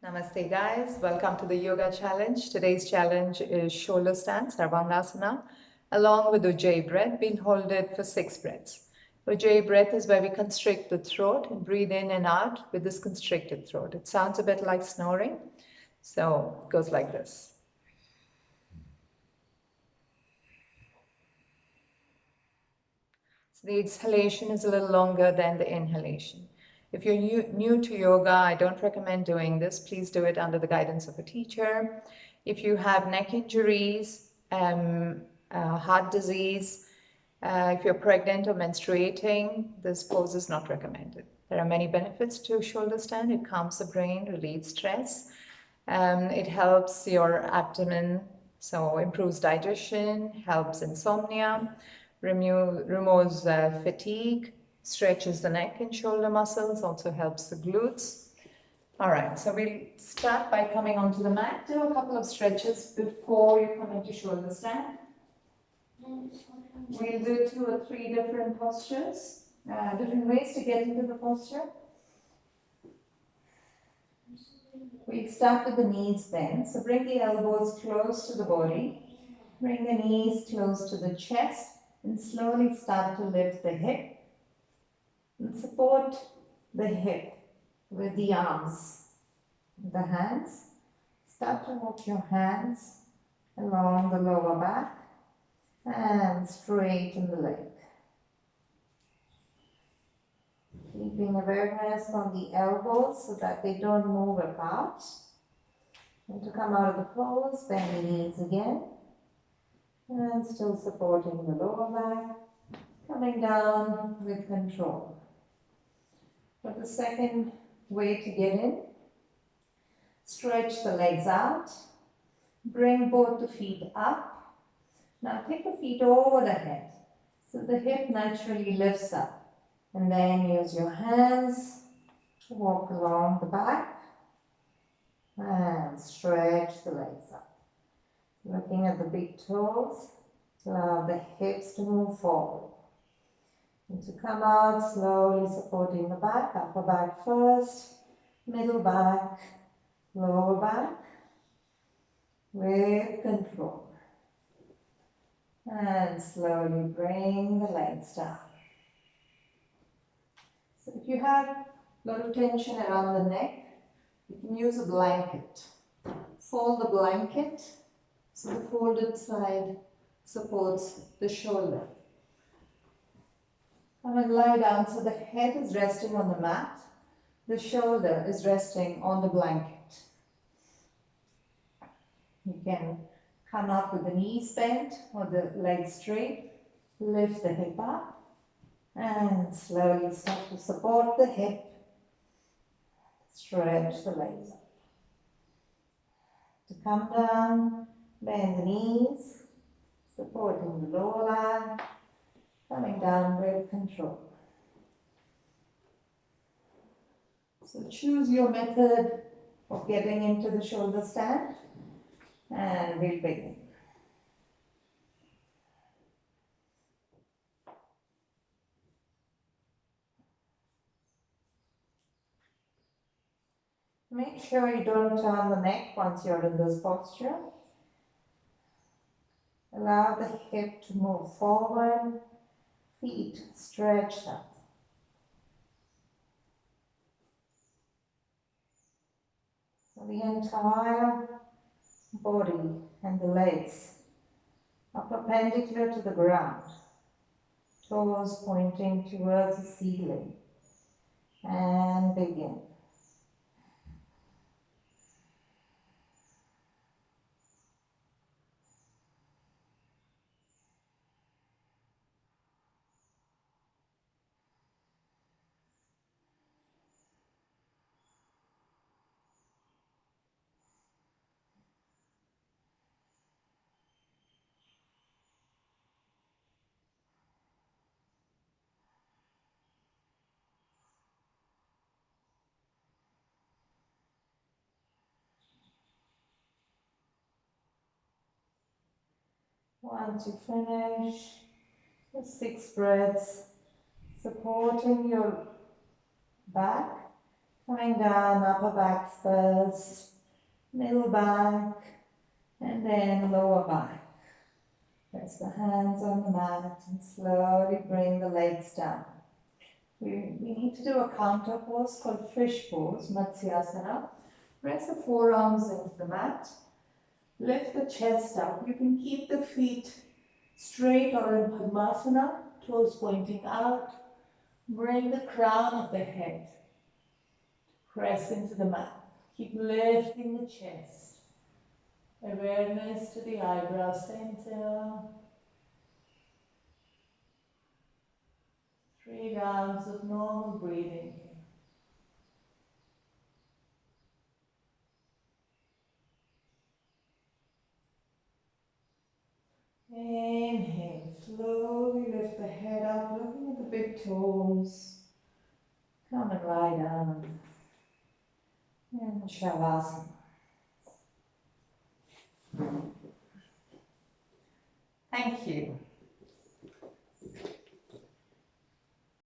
Namaste guys, welcome to the yoga challenge. Today's challenge is shoulder stand, Sarvangasana, along with ujjayi breath. We'll hold it for 6 breaths. Ujjayi breath is where we constrict the throat and breathe in and out with this constricted throat. It sounds a bit like snoring, so it goes like this. So the exhalation is a little longer than the inhalation. If you're new to yoga, I don't recommend doing this. Please do it under the guidance of a teacher. If you have neck injuries, heart disease, if you're pregnant or menstruating, this pose is not recommended. There are many benefits to shoulder stand. It calms the brain, relieves stress. It helps your abdomen, so improves digestion, helps insomnia, removes fatigue, stretches the neck and shoulder muscles, also helps the glutes. All right, so we'll start by coming onto the mat. Do a couple of stretches before you come into shoulder stand. We'll do 2 or 3 different postures, different ways to get into the posture. We'll start with the knees bent. So bring the elbows close to the body. Bring the knees close to the chest and slowly start to lift the hip. And support the hip with the arms, the hands. Start to walk your hands along the lower back and straighten the leg. Keeping awareness on the elbows so that they don't move apart. And to come out of the pose, bend the knees again. And still supporting the lower back. Coming down with control. For the second way to get in, stretch the legs out. Bring both the feet up. Now take the feet over the head. So the hip naturally lifts up. And then use your hands to walk along the back and stretch the legs up. Looking at the big toes, allow the hips to move forward. And to come out, slowly supporting the back, upper back first, middle back, lower back, with control. And slowly bring the legs down. So if you have a lot of tension around the neck, you can use a blanket. Fold the blanket so the folded side supports the shoulder. Come and lie down so the head is resting on the mat, the shoulder is resting on the blanket. You can come up with the knees bent or the legs straight, lift the hip up. And slowly start to support the hip, stretch the legs up. To come down, bend the knees, supporting the lower line, coming down with control. So choose your method of getting into the shoulder stand and we'll begin. Make sure you don't turn the neck once you're in this posture. Allow the hip to move forward, feet stretched up. So the entire body and the legs are perpendicular to the ground, toes pointing towards the ceiling. And begin. Once you finish, the 6 breaths, supporting your back, Coming down, upper back first, middle back, and then lower back. Press the hands on the mat and slowly bring the legs down. We need to do a counter pose called fish pose, Matsyasana. Press the forearms into the mat. Lift the chest up. You can keep the feet straight or in Padmasana, toes pointing out. Bring the crown of the head. Press into the mat. Keep lifting the chest. Awareness to the eyebrow center. 3 rounds of normal breathing. Inhale, slowly lift the head up, looking at the big toes. Come and lie down. And Shavasana. Thank you.